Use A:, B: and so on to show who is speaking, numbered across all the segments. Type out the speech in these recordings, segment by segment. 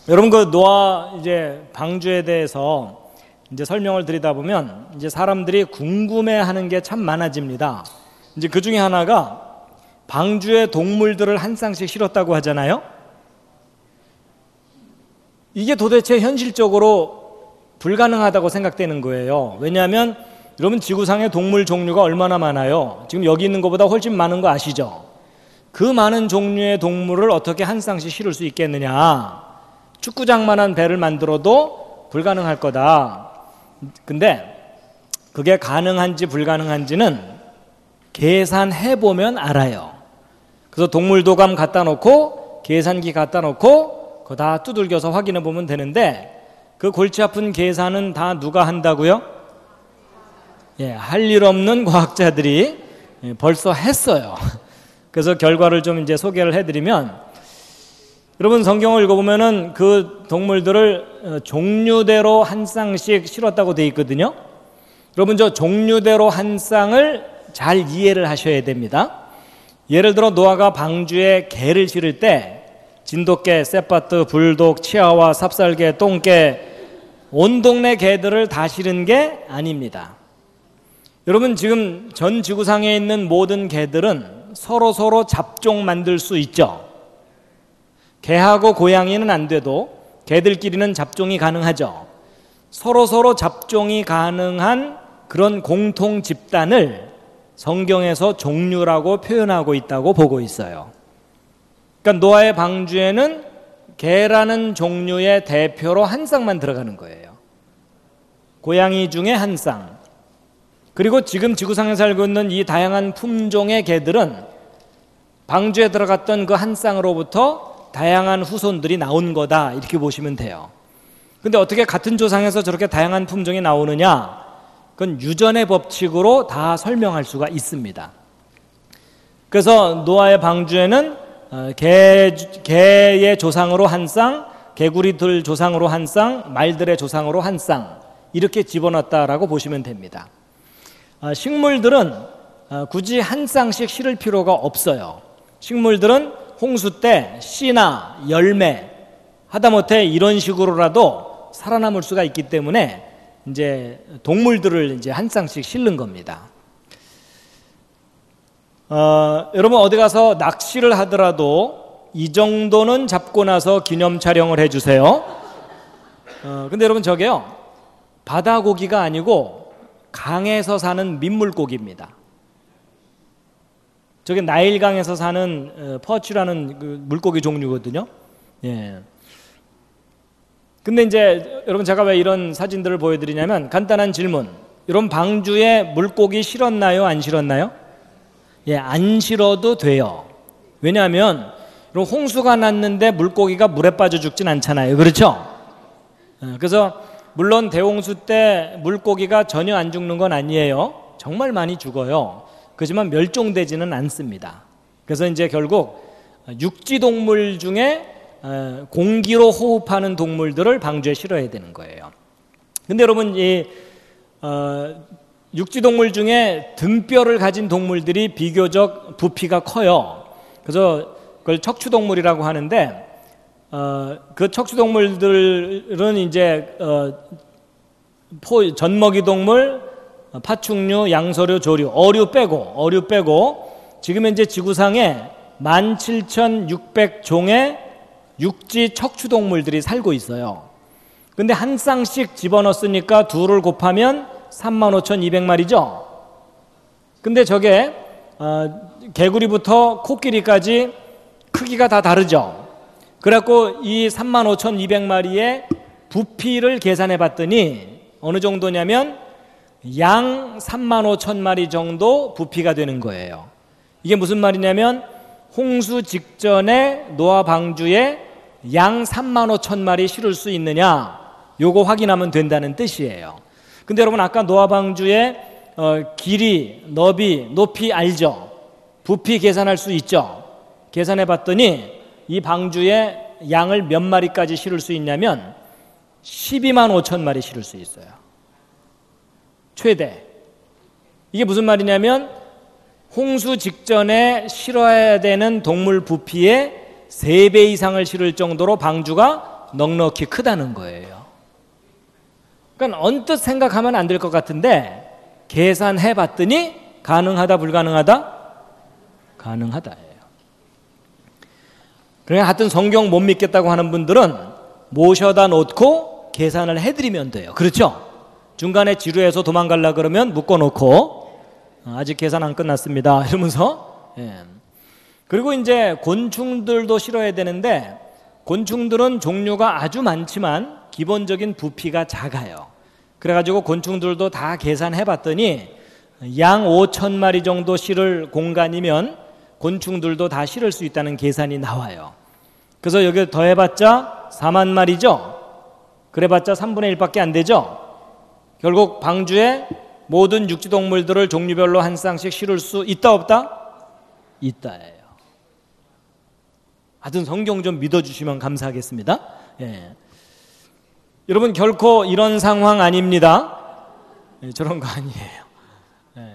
A: 여러분 그 노아 이제 방주에 대해서 이제 설명을 드리다 보면 이제 사람들이 궁금해하는 게 참 많아집니다. 이제 그 중에 하나가 방주에 동물들을 한 쌍씩 실었다고 하잖아요. 이게 도대체 현실적으로 불가능하다고 생각되는 거예요. 왜냐하면 여러분 지구상의 동물 종류가 얼마나 많아요. 지금 여기 있는 것보다 훨씬 많은 거 아시죠? 그 많은 종류의 동물을 어떻게 한 쌍씩 실을 수 있겠느냐. 축구장만한 배를 만들어도 불가능할 거다. 근데 그게 가능한지 불가능한지는 계산해보면 알아요. 그래서 동물도감 갖다 놓고 계산기 갖다 놓고 그거 다 두들겨서 확인해 보면 되는데 그 골치 아픈 계산은 다 누가 한다고요? 할 일 없는 과학자들이 벌써 했어요. 그래서 결과를 좀 이제 소개를 해드리면, 여러분 성경을 읽어보면은 그 동물들을 종류대로 한 쌍씩 실었다고 돼 있거든요. 여러분 저 종류대로 한 쌍을 잘 이해를 하셔야 됩니다. 예를 들어 노아가 방주에 개를 실을 때 진돗개, 쌔파트, 불독, 치아와, 삽살개, 똥개 온 동네 개들을 다 실은 게 아닙니다. 여러분 지금 전 지구상에 있는 모든 개들은 서로 잡종 만들 수 있죠. 개하고 고양이는 안 돼도 개들끼리는 잡종이 가능하죠. 서로 잡종이 가능한 그런 공통 집단을 성경에서 종류라고 표현하고 있다고 보고 있어요. 그러니까 노아의 방주에는 개라는 종류의 대표로 한 쌍만 들어가는 거예요. 고양이 중에 한 쌍. 그리고 지금 지구상에 살고 있는 이 다양한 품종의 개들은 방주에 들어갔던 그 한 쌍으로부터 다양한 후손들이 나온 거다, 이렇게 보시면 돼요. 근데 어떻게 같은 조상에서 저렇게 다양한 품종이 나오느냐? 그건 유전의 법칙으로 다 설명할 수가 있습니다. 그래서 노아의 방주에는 개의 조상으로 한 쌍, 개구리들 조상으로 한 쌍, 말들의 조상으로 한 쌍, 이렇게 집어넣었다라고 보시면 됩니다. 식물들은 굳이 한 쌍씩 실을 필요가 없어요. 식물들은 홍수 때 씨나 열매, 하다못해 이런 식으로라도 살아남을 수가 있기 때문에 이제 동물들을 이제 한 쌍씩 실는 겁니다. 여러분 어디 가서 낚시를 하더라도 이 정도는 잡고 나서 기념 촬영을 해주세요. 근데 여러분 저게요, 바다 고기가 아니고 강에서 사는 민물고기입니다. 저게 나일강에서 사는 퍼치라는 그 물고기 종류거든요. 근데 이제 여러분 제가 왜 이런 사진들을 보여드리냐면 간단한 질문. 여러분 방주에 물고기 실었나요? 안 실었나요? 안 실어도 돼요. 왜냐하면 여러분 홍수가 났는데 물고기가 물에 빠져 죽진 않잖아요. 그렇죠? 그래서 물론 대홍수 때 물고기가 전혀 안 죽는 건 아니에요. 정말 많이 죽어요. 그렇지만 멸종되지는 않습니다. 그래서 이제 결국 육지 동물 중에 공기로 호흡하는 동물들을 방주에 실어야 되는 거예요. 근데 여러분 이 육지 동물 중에 등뼈를 가진 동물들이 비교적 부피가 커요. 그래서 그걸 척추동물이라고 하는데 그 척추동물들은 이제 젖먹이 동물, 파충류, 양서류, 조류, 어류 빼고 지금 현재 지구상에 17,600종의 육지 척추동물들이 살고 있어요. 근데 한 쌍씩 집어넣었으니까 둘을 곱하면 35,200마리죠. 근데 저게 개구리부터 코끼리까지 크기가 다 다르죠. 그래갖고 이 35,200마리의 부피를 계산해 봤더니 어느 정도냐면 양 35,000마리 정도 부피가 되는 거예요. 이게 무슨 말이냐면 홍수 직전에 노아 방주에 양 35,000마리 실을 수 있느냐, 요거 확인하면 된다는 뜻이에요. 근데 여러분 아까 노아 방주의 길이, 너비, 높이 알죠? 부피 계산할 수 있죠? 계산해 봤더니 이 방주에 양을 몇 마리까지 실을 수 있냐면 12만 5천 마리 실을 수 있어요. 최대. 이게 무슨 말이냐면 홍수 직전에 실어야 되는 동물 부피의 3배 이상을 실을 정도로 방주가 넉넉히 크다는 거예요. 그러니까 언뜻 생각하면 안 될 것 같은데 계산해 봤더니 가능하다 불가능하다? 가능하다예요. 그러니까 하여튼 성경 못 믿겠다고 하는 분들은 모셔다 놓고 계산을 해드리면 돼요. 그렇죠? 중간에 지루해서 도망가려고 그러면 묶어놓고 아직 계산 안 끝났습니다 이러면서. 그리고 이제 곤충들도 실어야 되는데 곤충들은 종류가 아주 많지만 기본적인 부피가 작아요. 그래가지고 곤충들도 다 계산해 봤더니 양 5,000마리 정도 실을 공간이면 곤충들도 다 실을 수 있다는 계산이 나와요. 그래서 여기 더해봤자 4만 마리죠. 그래봤자 3분의 1밖에 안 되죠. 결국 방주에 모든 육지동물들을 종류별로 한 쌍씩 실을 수 있다 없다? 있다예요. 하여튼 성경 좀 믿어주시면 감사하겠습니다. 여러분 결코 이런 상황 아닙니다. 저런 거 아니에요.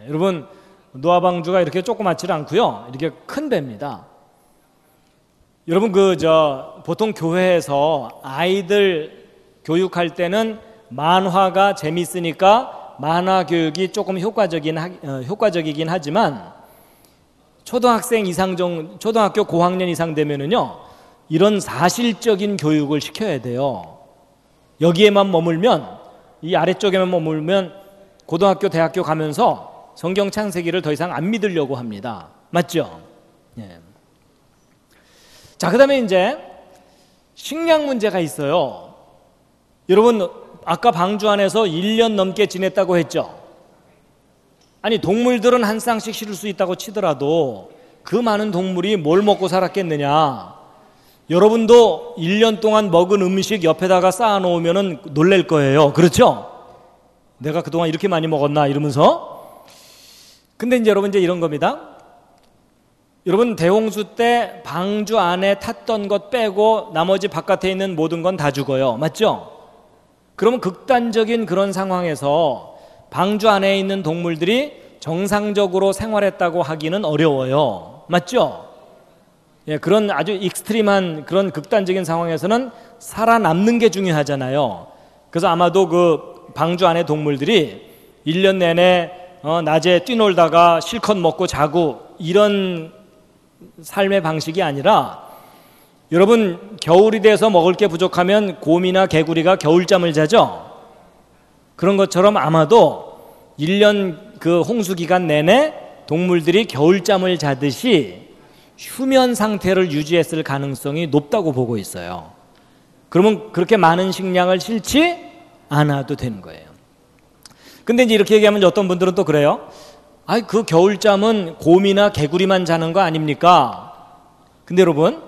A: 여러분 노아방주가 이렇게 조그맣지 않고요. 이렇게 큰 배입니다. 여러분 보통 교회에서 아이들 교육할 때는 만화가 재밌으니까 만화 교육이 조금 효과적이긴 하지만 초등학교 고학년 이상 되면은요 이런 사실적인 교육을 시켜야 돼요. 여기에만 머물면 이 아래쪽에만 머물면 고등학교 대학교 가면서 성경 창세기를 더 이상 안 믿으려고 합니다. 맞죠? 자, 그다음에 이제 식량 문제가 있어요. 여러분 아까 방주 안에서 1년 넘게 지냈다고 했죠. 아니 동물들은 한 쌍씩 실을 수 있다고 치더라도 그 많은 동물이 뭘 먹고 살았겠느냐. 여러분도 1년 동안 먹은 음식 옆에다가 쌓아놓으면 놀랄 거예요. 그렇죠? 내가 그동안 이렇게 많이 먹었나 이러면서. 근데 이제 여러분 이런 겁니다. 여러분 대홍수 때 방주 안에 탔던 것 빼고 나머지 바깥에 있는 모든 건 다 죽어요. 맞죠? 그러면 극단적인 그런 상황에서 방주 안에 있는 동물들이 정상적으로 생활했다고 하기는 어려워요. 맞죠? 그런 아주 익스트림한 그런 극단적인 상황에서는 살아남는 게 중요하잖아요. 그래서 아마도 그 방주 안에 동물들이 1년 내내 낮에 뛰놀다가 실컷 먹고 자고 이런 삶의 방식이 아니라 여러분 겨울이 돼서 먹을 게 부족하면 곰이나 개구리가 겨울잠을 자죠. 그런 것처럼 아마도 1년 그 홍수 기간 내내 동물들이 겨울잠을 자듯이 휴면 상태를 유지했을 가능성이 높다고 보고 있어요. 그러면 그렇게 많은 식량을 실지 않아도 되는 거예요. 근데 이제 이렇게 얘기하면 어떤 분들은 또 그래요. 아이 그 겨울잠은 곰이나 개구리만 자는 거 아닙니까? 근데 여러분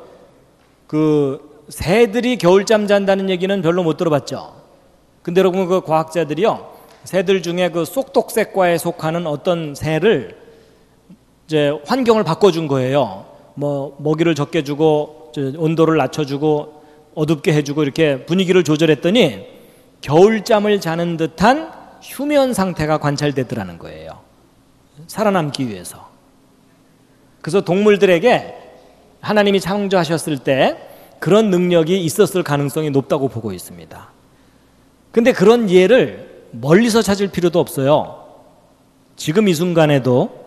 A: 그 새들이 겨울잠 잔다는 얘기는 별로 못 들어봤죠. 근데 여러분 그 과학자들이요 새들 중에 그 쏙독새과에 속하는 어떤 새를 이제 환경을 바꿔준 거예요. 뭐 먹이를 적게 주고 온도를 낮춰주고 어둡게 해주고 이렇게 분위기를 조절했더니 겨울잠을 자는 듯한 휴면 상태가 관찰되더라는 거예요. 살아남기 위해서. 그래서 동물들에게 하나님이 창조하셨을 때 그런 능력이 있었을 가능성이 높다고 보고 있습니다. 근데 그런 예를 멀리서 찾을 필요도 없어요. 지금 이 순간에도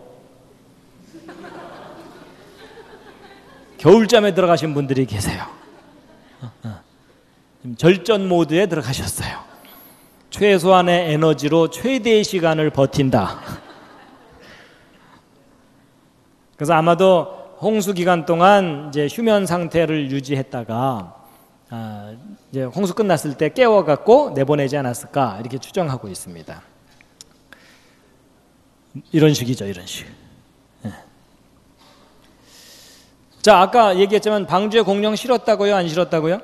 A: 겨울잠에 들어가신 분들이 계세요. 절전 모드에 들어가셨어요. 최소한의 에너지로 최대의 시간을 버틴다. 그래서 아마도 홍수 기간 동안 이제 휴면 상태를 유지했다가 이제 홍수 끝났을 때 깨워갖고 내보내지 않았을까 이렇게 추정하고 있습니다. 이런 식이죠, 이런 식. 자, 아까 얘기했지만 방주에 공룡 실었다고요, 안 실었다고요?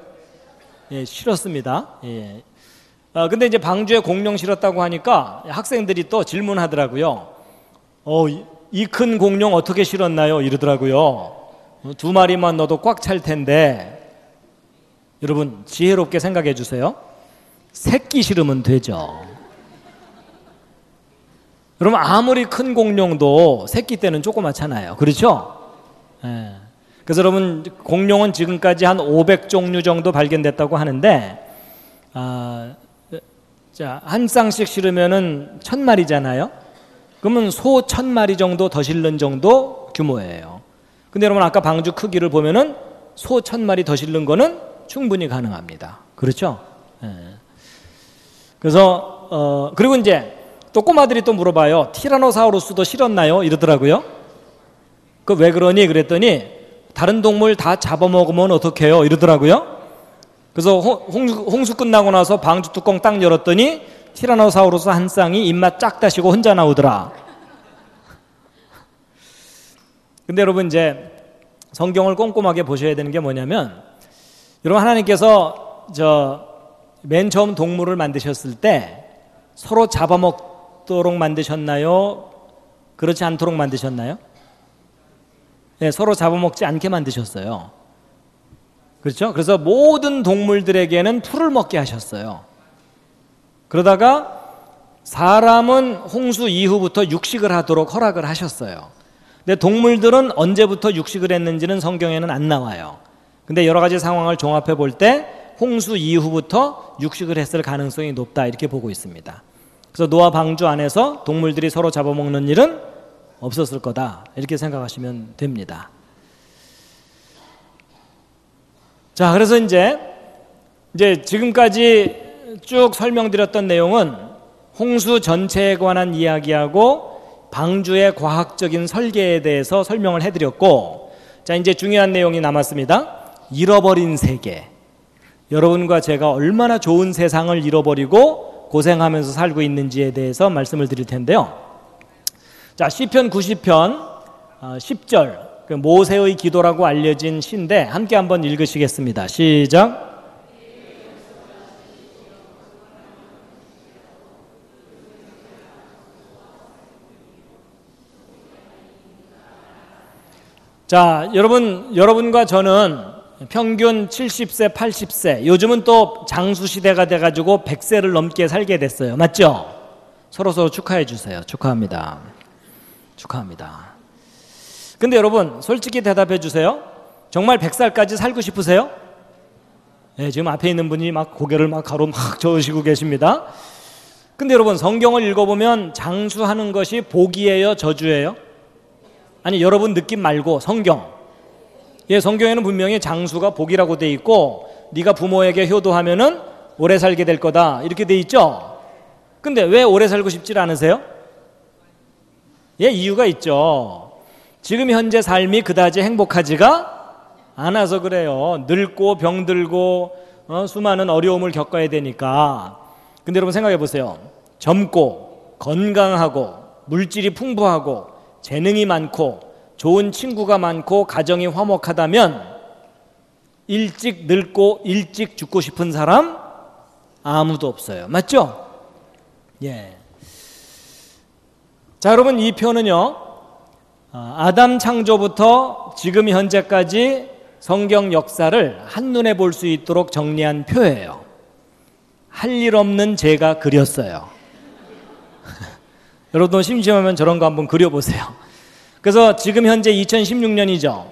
A: 예, 실었습니다. 예. 근데 이제 방주에 공룡 실었다고 하니까 학생들이 또 질문하더라고요. 이 큰 공룡 어떻게 실었나요? 이러더라고요. 2마리만 넣어도 꽉 찰 텐데. 여러분 지혜롭게 생각해 주세요. 새끼 실으면 되죠. 여러분 아무리 큰 공룡도 새끼 때는 조그맣잖아요. 그렇죠? 예. 그래서 여러분 공룡은 지금까지 한 500종류 정도 발견됐다고 하는데 자, 한 쌍씩 실으면은 1000마리잖아요. 그러면 소 1000마리 정도 더 실는 정도 규모예요. 근데 여러분 아까 방주 크기를 보면은 소 1000마리 더 실는 거는 충분히 가능합니다. 그렇죠? 예. 그래서 그리고 이제 또 꼬마들이 또 물어봐요. 티라노사우루스도 실었나요? 이러더라고요. 그 왜 그러니? 그랬더니 다른 동물 다 잡아먹으면 어떡해요? 이러더라고요. 그래서 홍수 끝나고 나서 방주 뚜껑 딱 열었더니 티라노사우루스 한 쌍이 입맛 쫙 다시고 혼자 나오더라. 근데 여러분 이제 성경을 꼼꼼하게 보셔야 되는 게 뭐냐면, 여러분 하나님께서 맨 처음 동물을 만드셨을 때 서로 잡아먹도록 만드셨나요? 그렇지 않도록 만드셨나요? 네, 서로 잡아먹지 않게 만드셨어요. 그렇죠? 그래서 모든 동물들에게는 풀을 먹게 하셨어요. 그러다가 사람은 홍수 이후부터 육식을 하도록 허락을 하셨어요. 근데 동물들은 언제부터 육식을 했는지는 성경에는 안 나와요. 근데 여러 가지 상황을 종합해 볼 때 홍수 이후부터 육식을 했을 가능성이 높다 이렇게 보고 있습니다. 그래서 노아 방주 안에서 동물들이 서로 잡아먹는 일은 없었을 거다 이렇게 생각하시면 됩니다. 자, 그래서 이제 지금까지 쭉 설명드렸던 내용은 홍수 전체에 관한 이야기하고 방주의 과학적인 설계에 대해서 설명을 해드렸고, 자, 이제 중요한 내용이 남았습니다. 잃어버린 세계. 여러분과 제가 얼마나 좋은 세상을 잃어버리고 고생하면서 살고 있는지에 대해서 말씀을 드릴 텐데요. 자, 시편 90편 10절, 그 모세의 기도라고 알려진 시인데 함께 한번 읽으시겠습니다. 시작. 자, 여러분과 저는 평균 70세, 80세, 요즘은 또 장수시대가 돼가지고 100세를 넘게 살게 됐어요. 맞죠? 서로서로 축하해 주세요. 축하합니다. 축하합니다. 근데 여러분, 솔직히 대답해 주세요. 정말 100살까지 살고 싶으세요? 네, 지금 앞에 있는 분이 막 고개를 막 가로 막 저으시고 계십니다. 근데 여러분, 성경을 읽어보면 장수하는 것이 복이에요? 저주예요? 아니, 여러분 느낌 말고 성경. 예, 성경에는 분명히 장수가 복이라고 돼 있고 네가 부모에게 효도하면은 오래 살게 될 거다 이렇게 돼 있죠. 근데 왜 오래 살고 싶지 않으세요? 예, 이유가 있죠. 지금 현재 삶이 그다지 행복하지가 않아서 그래요. 늙고 병들고 수많은 어려움을 겪어야 되니까. 근데 여러분 생각해 보세요. 젊고 건강하고 물질이 풍부하고 재능이 많고 좋은 친구가 많고 가정이 화목하다면 일찍 늙고 일찍 죽고 싶은 사람 아무도 없어요. 맞죠? 예. 자, 여러분 이 표는요, 아담 창조부터 지금 현재까지 성경 역사를 한눈에 볼 수 있도록 정리한 표예요. 할 일 없는 제가 그렸어요. 여러분도 심심하면 저런 거 한번 그려보세요. 그래서 지금 현재 2016년이죠.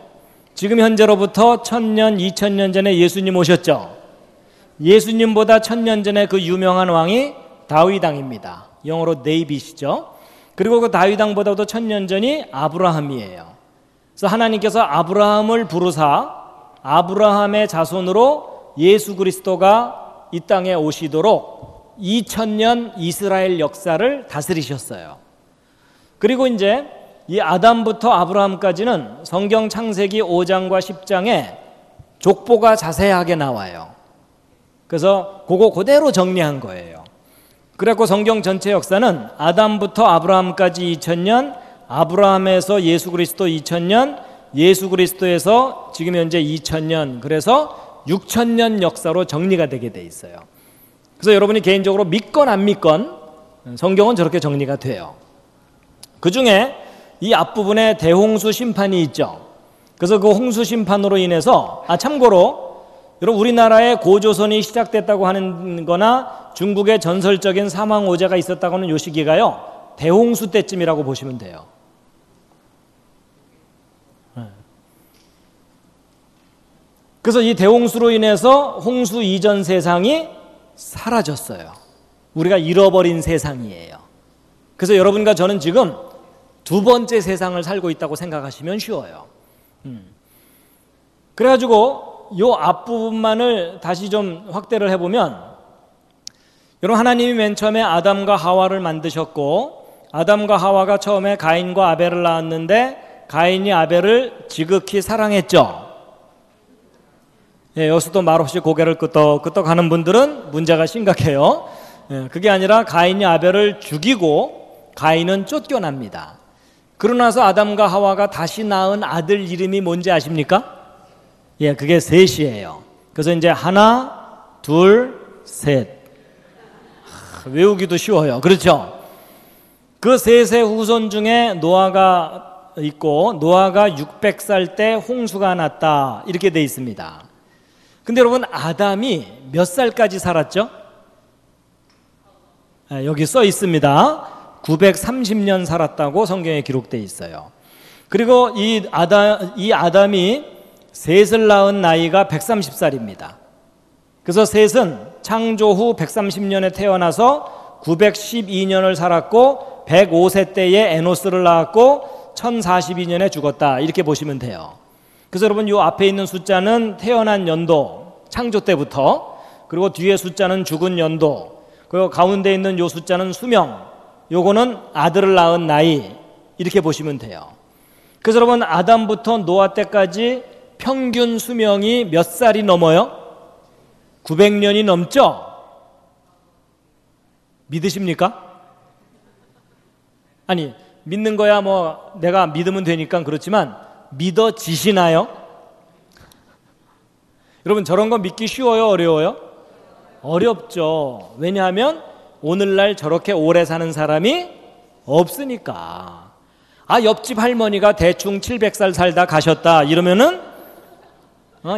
A: 지금 현재로부터 1000년, 2000년 전에 예수님 오셨죠. 예수님보다 1000년 전에 그 유명한 왕이 다윗 왕입니다. 영어로 데이빗이죠. 그리고 그 다윗 왕보다도 1000년 전이 아브라함이에요. 그래서 하나님께서 아브라함을 부르사 아브라함의 자손으로 예수 그리스도가 이 땅에 오시도록 2000년 이스라엘 역사를 다스리셨어요. 그리고 이제 이 아담부터 아브라함까지는 성경 창세기 5장과 10장에 족보가 자세하게 나와요. 그래서 그거 그대로 정리한 거예요. 그래서 성경 전체 역사는 아담부터 아브라함까지 2000년, 아브라함에서 예수 그리스도 2000년, 예수 그리스도에서 지금 현재 2000년, 그래서 6000년 역사로 정리가 되게 돼 있어요. 그래서 여러분이 개인적으로 믿건 안 믿건 성경은 저렇게 정리가 돼요. 그 중에 이 앞부분에 대홍수 심판이 있죠. 그래서 그 홍수 심판으로 인해서 참고로 여러분 우리나라에 고조선이 시작됐다고 하는 거나 중국에 전설적인 사망오제가 있었다고 하는 요 시기가요, 대홍수 때쯤이라고 보시면 돼요. 그래서 이 대홍수로 인해서 홍수 이전 세상이 사라졌어요. 우리가 잃어버린 세상이에요. 그래서 여러분과 저는 지금 두 번째 세상을 살고 있다고 생각하시면 쉬워요. 그래가지고 요 앞부분만을 다시 좀 확대를 해보면, 여러분, 하나님이 맨 처음에 아담과 하와를 만드셨고, 아담과 하와가 처음에 가인과 아벨을 낳았는데 가인이 아벨을 지극히 사랑했죠. 예, 여기서도 말없이 고개를 끄덕끄덕 하는 분들은 문제가 심각해요. 예, 그게 아니라 가인이 아벨을 죽이고 가인은 쫓겨납니다. 그러고 나서 아담과 하와가 다시 낳은 아들 이름이 뭔지 아십니까? 예, 그게 셋이에요. 그래서 이제 하나, 둘, 셋. 외우기도 쉬워요. 그렇죠? 그 셋의 후손 중에 노아가 있고, 노아가 600살 때 홍수가 났다, 이렇게 돼 있습니다. 근데 여러분, 아담이 몇 살까지 살았죠? 여기 써 있습니다. 930년 살았다고 성경에 기록되어 있어요. 그리고 이 아담이 셋을 낳은 나이가 130살입니다. 그래서 셋은 창조 후 130년에 태어나서 912년을 살았고 105세 때에 에노스를 낳았고 1042년에 죽었다, 이렇게 보시면 돼요. 그래서 여러분, 이 앞에 있는 숫자는 태어난 연도, 창조 때부터, 그리고 뒤에 숫자는 죽은 연도, 그리고 가운데 있는 이 숫자는 수명, 요거는 아들을 낳은 나이, 이렇게 보시면 돼요. 그래서 여러분, 아담부터 노아 때까지 평균 수명이 몇 살이 넘어요? 900년이 넘죠? 믿으십니까? 아니, 믿는 거야 뭐 내가 믿으면 되니까 그렇지만 믿어지시나요? 여러분, 저런 거 믿기 쉬워요, 어려워요? 어렵죠. 왜냐하면 오늘날 저렇게 오래 사는 사람이 없으니까. 옆집 할머니가 대충 700살 살다 가셨다 이러면은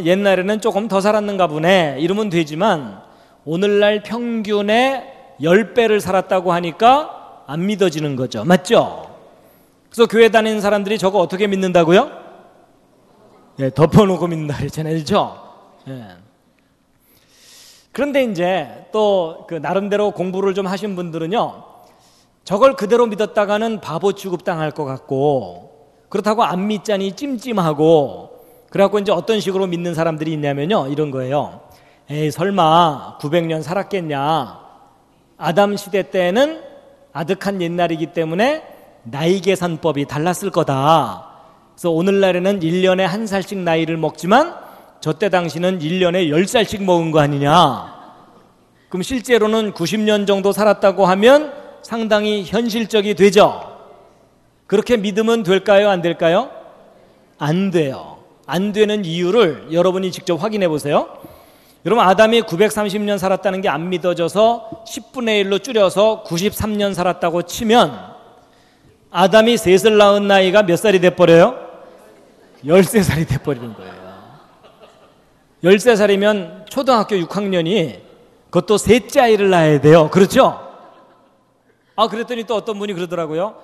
A: 옛날에는 조금 더 살았는가 보네 이러면 되지만, 오늘날 평균의 10배를 살았다고 하니까 안 믿어지는 거죠. 맞죠? 그래서 교회 다니는 사람들이 저거 어떻게 믿는다고요? 예, 덮어놓고 믿는다 그랬잖아요. 그렇죠? 예. 그런데 이제 또 그 나름대로 공부를 좀 하신 분들은요, 저걸 그대로 믿었다가는 바보 취급당할 것 같고, 그렇다고 안 믿자니 찜찜하고, 그래갖고 이제 어떤 식으로 믿는 사람들이 있냐면요, 이런 거예요. 에이, 설마 900년 살았겠냐. 아담 시대 때는 아득한 옛날이기 때문에 나이 계산법이 달랐을 거다. 그래서 오늘날에는 1년에 1살씩 나이를 먹지만 저때 당시는 1년에 10살씩 먹은 거 아니냐. 그럼 실제로는 90년 정도 살았다고 하면 상당히 현실적이 되죠. 그렇게 믿으면 될까요, 안 될까요? 안 돼요. 안 되는 이유를 여러분이 직접 확인해 보세요. 여러분, 아담이 930년 살았다는 게 안 믿어져서 10분의 1로 줄여서 93년 살았다고 치면, 아담이 셋을 낳은 나이가 몇 살이 돼버려요? 13살이 돼버리는 거예요. 13살이면 초등학교 6학년이 그것도 셋째 아이를 낳아야 돼요. 그렇죠? 그랬더니 또 어떤 분이 그러더라고요.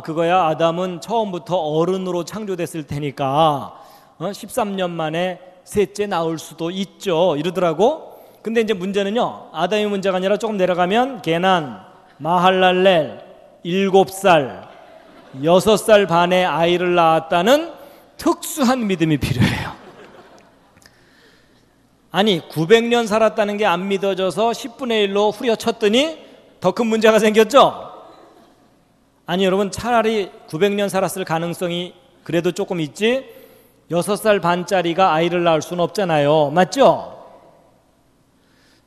A: 그거야, 아담은 처음부터 어른으로 창조됐을 테니까 13년 만에 셋째 낳을 수도 있죠, 이러더라고. 근데 이제 문제는요, 아담의 문제가 아니라 조금 내려가면 게난, 마할랄렐 7살, 6살 반에 아이를 낳았다는 특수한 믿음이 필요해요. 아니, 900년 살았다는 게 안 믿어져서 10분의 1로 후려쳤더니 더 큰 문제가 생겼죠? 아니, 여러분, 차라리 900년 살았을 가능성이 그래도 조금 있지, 6살 반짜리가 아이를 낳을 수는 없잖아요. 맞죠?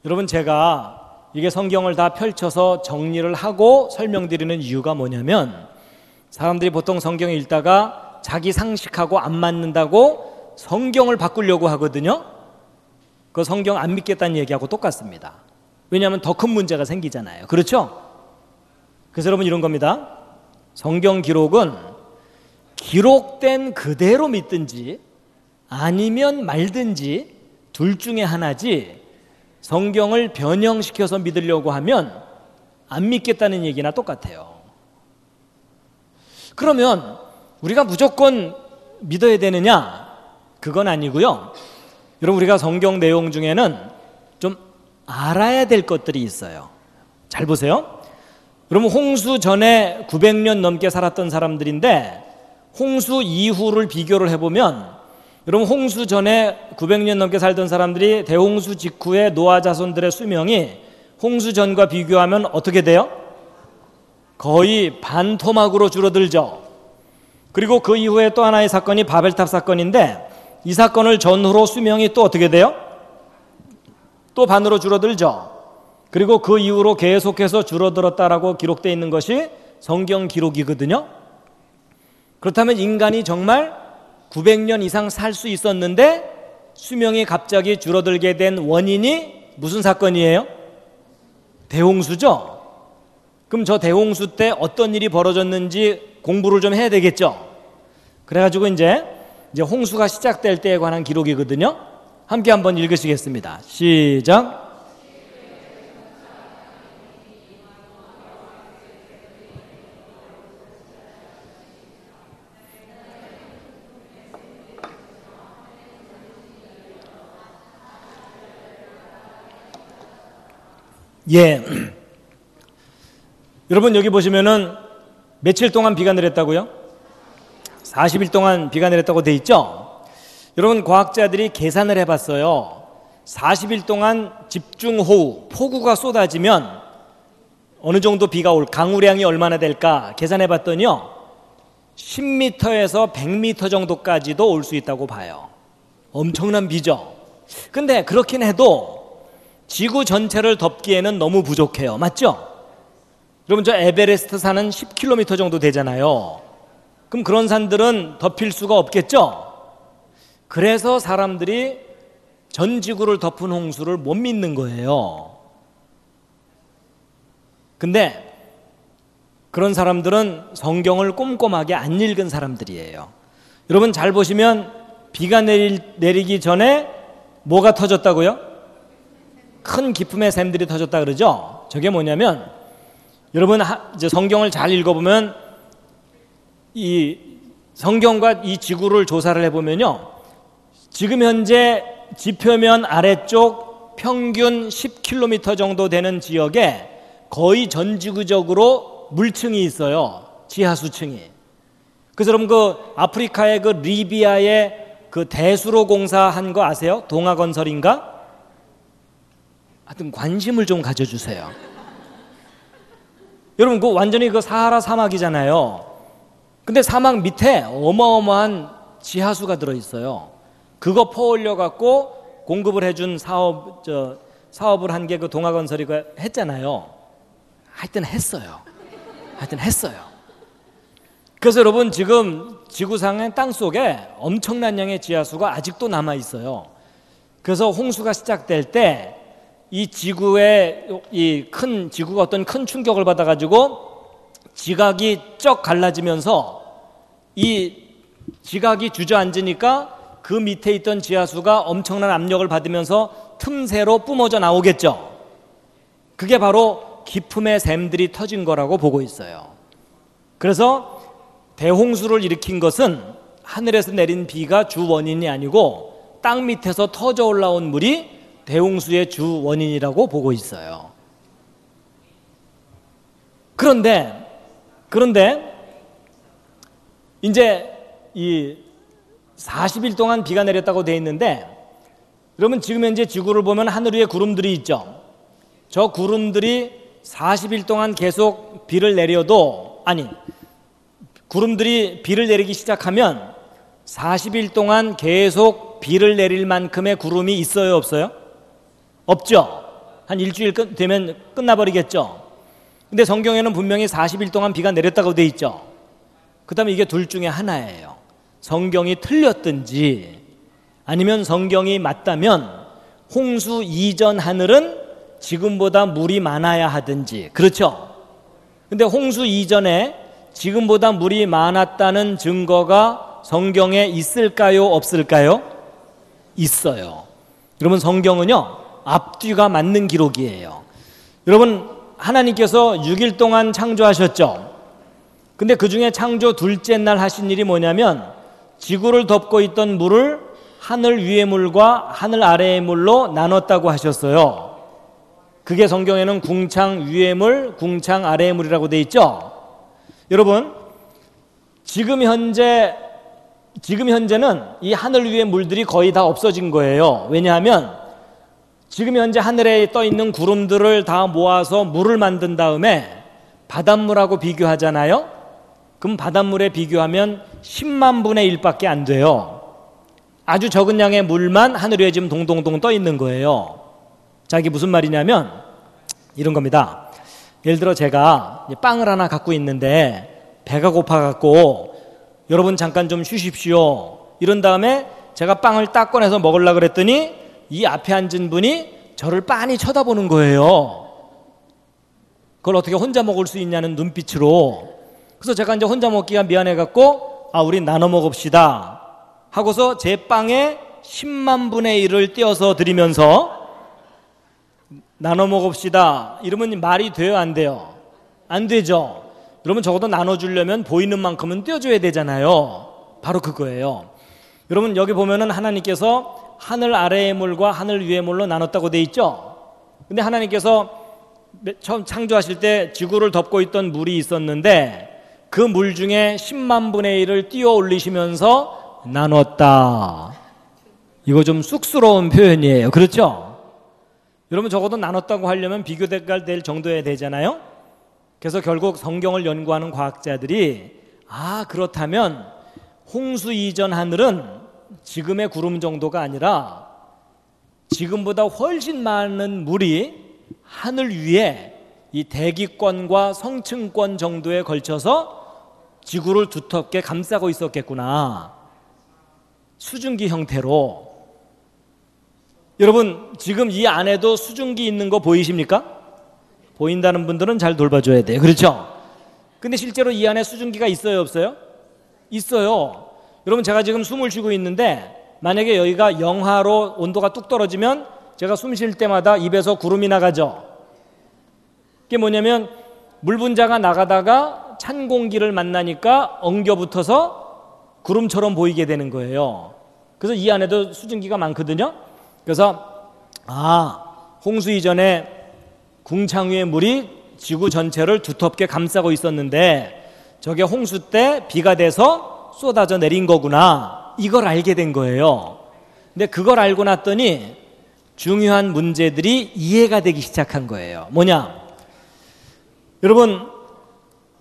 A: 여러분, 제가 이게 성경을 다 펼쳐서 정리를 하고 설명드리는 이유가 뭐냐면, 사람들이 보통 성경을 읽다가 자기 상식하고 안 맞는다고 성경을 바꾸려고 하거든요. 그 성경 안 믿겠다는 얘기하고 똑같습니다. 왜냐하면 더 큰 문제가 생기잖아요. 그렇죠? 그래서 여러분, 이런 겁니다. 성경 기록은 기록된 그대로 믿든지 아니면 말든지 둘 중에 하나지, 성경을 변형시켜서 믿으려고 하면 안 믿겠다는 얘기나 똑같아요. 그러면 우리가 무조건 믿어야 되느냐? 그건 아니고요. 여러분, 우리가 성경 내용 중에는 좀 알아야 될 것들이 있어요. 잘 보세요. 여러분, 홍수 전에 900년 넘게 살았던 사람들인데 홍수 이후를 비교를 해보면, 여러분, 홍수 전에 900년 넘게 살던 사람들이 대홍수 직후에 노아 자손들의 수명이 홍수 전과 비교하면 어떻게 돼요? 거의 반토막으로 줄어들죠. 그리고 그 이후에 또 하나의 사건이 바벨탑 사건인데, 이 사건을 전후로 수명이 또 어떻게 돼요? 또 반으로 줄어들죠. 그리고 그 이후로 계속해서 줄어들었다라고 기록되어 있는 것이 성경 기록이거든요. 그렇다면 인간이 정말 900년 이상 살 수 있었는데 수명이 갑자기 줄어들게 된 원인이 무슨 사건이에요? 대홍수죠. 그럼 저 대홍수 때 어떤 일이 벌어졌는지 공부를 좀 해야 되겠죠. 그래가지고 이제 홍수가 시작될 때에 관한 기록이거든요. 함께 한번 읽으시겠습니다. 시작. 예. 여러분, 여기 보시면은 며칠 동안 비가 내렸다고요? 40일 동안 비가 내렸다고 돼 있죠? 여러분, 과학자들이 계산을 해봤어요. 40일 동안 집중호우, 폭우가 쏟아지면 어느 정도 비가 올, 강우량이 얼마나 될까 계산해봤더니요, 10m에서 100m 정도까지도 올 수 있다고 봐요. 엄청난 비죠. 근데 그렇긴 해도 지구 전체를 덮기에는 너무 부족해요. 맞죠? 여러분, 저 에베레스트 산은 10km 정도 되잖아요. 그럼 그런 산들은 덮일 수가 없겠죠? 그래서 사람들이 전 지구를 덮은 홍수를 못 믿는 거예요. 근데 그런 사람들은 성경을 꼼꼼하게 안 읽은 사람들이에요. 여러분, 잘 보시면 비가 내리기 전에 뭐가 터졌다고요? 큰 기품의 샘들이 터졌다 그러죠? 저게 뭐냐면, 여러분, 이제 성경을 잘 읽어보면 이 성경과 이 지구를 조사를 해보면요, 지금 현재 지표면 아래쪽 평균 10km 정도 되는 지역에 거의 전 지구적으로 물층이 있어요. 지하수층이. 그래서 여러분, 그 아프리카의 그 리비아의 그 대수로 공사한 거 아세요? 동아건설인가? 하여튼 관심을 좀 가져주세요. 여러분, 그 완전히 그 사하라 사막이잖아요. 근데 사막 밑에 어마어마한 지하수가 들어있어요. 그거 퍼올려 갖고 공급을 해준 사업을 한 게 그 동아건설이 했잖아요. 하여튼 했어요. 그래서 여러분, 지금 지구상의 땅 속에 엄청난 양의 지하수가 아직도 남아 있어요. 그래서 홍수가 시작될 때 이 지구의 지구가 어떤 큰 충격을 받아가지고 지각이 쩍 갈라지면서 이 지각이 주저앉으니까 그 밑에 있던 지하수가 엄청난 압력을 받으면서 틈새로 뿜어져 나오겠죠. 그게 바로 기품의 샘들이 터진 거라고 보고 있어요. 그래서 대홍수를 일으킨 것은 하늘에서 내린 비가 주 원인이 아니고 땅 밑에서 터져 올라온 물이 대홍수의 주 원인이라고 보고 있어요. 그런데 이제 이 40일 동안 비가 내렸다고 돼 있는데, 여러분, 지금 현재 지구를 보면 하늘 위에 구름들이 있죠. 저 구름들이 40일 동안 계속 비를 내려도, 구름들이 비를 내리기 시작하면 40일 동안 계속 비를 내릴 만큼의 구름이 있어요, 없어요? 없죠. 한 일주일 되면 끝나버리겠죠. 근데 성경에는 분명히 40일 동안 비가 내렸다고 돼 있죠. 그 다음에 이게 둘 중에 하나예요. 성경이 틀렸든지 아니면 성경이 맞다면 홍수 이전 하늘은 지금보다 물이 많아야 하든지. 그렇죠? 근데 홍수 이전에 지금보다 물이 많았다는 증거가 성경에 있을까요, 없을까요? 있어요. 여러분, 성경은요, 앞뒤가 맞는 기록이에요. 여러분, 하나님께서 6일 동안 창조하셨죠. 근데 그 중에 창조 둘째 날 하신 일이 뭐냐면 지구를 덮고 있던 물을 하늘 위의 물과 하늘 아래의 물로 나눴다고 하셨어요. 그게 성경에는 궁창 위의 물, 궁창 아래의 물이라고 돼 있죠. 여러분, 지금 현재는 이 하늘 위의 물들이 거의 다 없어진 거예요. 왜냐하면 지금 현재 하늘에 떠 있는 구름들을 다 모아서 물을 만든 다음에 바닷물하고 비교하잖아요. 그럼 바닷물에 비교하면 10만 분의 1밖에 안 돼요. 아주 적은 양의 물만 하늘 위에 지금 동동동 떠 있는 거예요. 자, 이게 무슨 말이냐면 이런 겁니다. 예를 들어 제가 빵을 하나 갖고 있는데 배가 고파갖고 여러분 잠깐 좀 쉬십시오. 이런 다음에 제가 빵을 딱 꺼내서 먹으려고 그랬더니 이 앞에 앉은 분이 저를 빤히 쳐다보는 거예요. 그걸 어떻게 혼자 먹을 수 있냐는 눈빛으로. 그래서 제가 이제 혼자 먹기가 미안해갖고 우리 나눠 먹읍시다 하고서 제 빵에 10만 분의 1을 떼어서 드리면서 나눠 먹읍시다 이러면 말이 돼요, 안 돼요? 안 되죠. 여러분, 적어도 나눠주려면 보이는 만큼은 떼어줘야 되잖아요. 바로 그거예요. 여러분, 여기 보면은 하나님께서 하늘 아래의 물과 하늘 위의 물로 나눴다고 돼 있죠. 근데 하나님께서 처음 창조하실 때 지구를 덮고 있던 물이 있었는데 그 물 중에 10만 분의 1을 띄어 올리시면서 나눴다. 이거 좀 쑥스러운 표현이에요. 그렇죠? 여러분, 적어도 나눴다고 하려면 비교대가 될 정도여야 되잖아요. 그래서 결국 성경을 연구하는 과학자들이 그렇다면 홍수 이전 하늘은 지금의 구름 정도가 아니라 지금보다 훨씬 많은 물이 하늘 위에 이 대기권과 성층권 정도에 걸쳐서 지구를 두텁게 감싸고 있었겠구나. 수증기 형태로. 여러분, 지금 이 안에도 수증기 있는 거 보이십니까? 보인다는 분들은 잘 돌봐줘야 돼요. 그렇죠? 근데 실제로 이 안에 수증기가 있어요, 없어요? 있어요. 여러분, 제가 지금 숨을 쉬고 있는데 만약에 여기가 영하로 온도가 뚝 떨어지면 제가 숨 쉴 때마다 입에서 구름이 나가죠. 그게 뭐냐면 물 분자가 나가다가 찬 공기를 만나니까 엉겨붙어서 구름처럼 보이게 되는 거예요. 그래서 이 안에도 수증기가 많거든요. 그래서 홍수 이전에 궁창 위의 물이 지구 전체를 두텁게 감싸고 있었는데 저게 홍수 때 비가 돼서 쏟아져 내린 거구나. 이걸 알게 된 거예요. 근데 그걸 알고 났더니 중요한 문제들이 이해가 되기 시작한 거예요. 뭐냐? 여러분,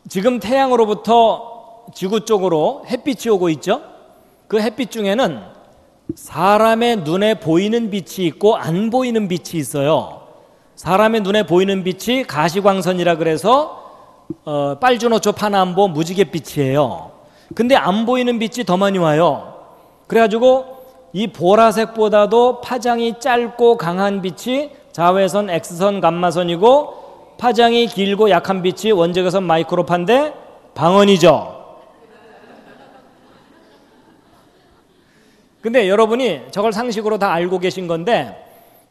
A: 지금 태양으로부터 지구 쪽으로 햇빛이 오고 있죠? 그 햇빛 중에는 사람의 눈에 보이는 빛이 있고 안 보이는 빛이 있어요. 사람의 눈에 보이는 빛이 가시광선이라 그래서 빨주노초 파남보 무지갯빛이에요. 근데 안 보이는 빛이 더 많이 와요. 그래가지고 이 보라색보다도 파장이 짧고 강한 빛이 자외선, X선, 감마선이고 파장이 길고 약한 빛이 원적외선 마이크로파인데 방언이죠. 근데 여러분이 저걸 상식으로 다 알고 계신 건데